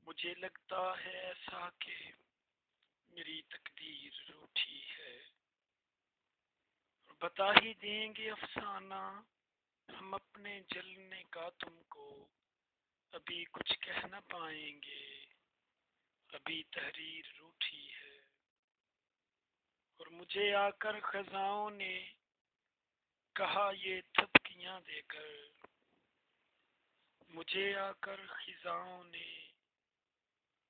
مجھے لگتا ہے ایسا کہ میری تقدیر روٹھی ہے، اور بتا ہی دیں گے افسانہ ہم اپنے جلنے کا تم کو، ابھی کچھ کہہ نہ پائیں گے، ابھی تحریر روٹھی ہے۔ اور مجھے آ کر خزاؤں نے کہا یہ تھپکیاں دے کر، مجھے آ کر خزاؤں نے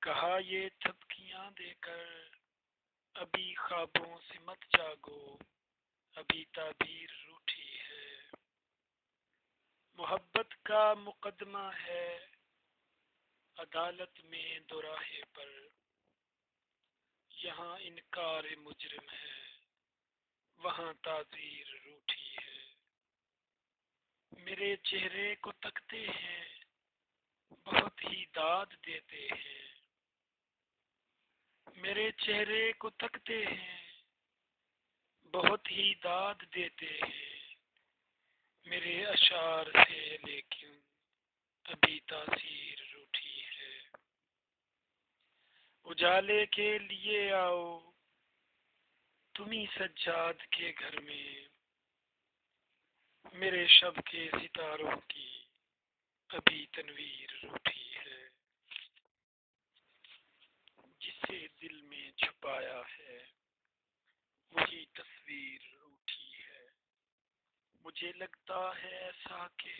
کہا یہ تھپکیاں دے کر، ابھی خوابوں سے مت جاگو، ابھی تعبیر روٹھی ہے۔ محبت کا مقدمہ ہے عدالت میں دوراہے پر، یہاں انکار مجرم ہے، وہاں تعزیر روٹھی ہے۔ میرے چہرے کو تکتے ہیں، بہت ہی داد دیتے ہیں، میرے چہرے کو تکتے ہیں، بہت ہی داد دیتے ہیں، میرے اشعار سے لیکن ابھی تاثیر روٹھی ہے۔ اجالے کے لیے آؤ تمہیں سجاد کے گھر میں، میرے شب کے ستاروں کی ابھی تنویر روٹھی ہے۔ جسے دل میں چھپایا ہے وہی تصویر روٹھی ہے۔ مجھے لگتا ہے ایسا کہ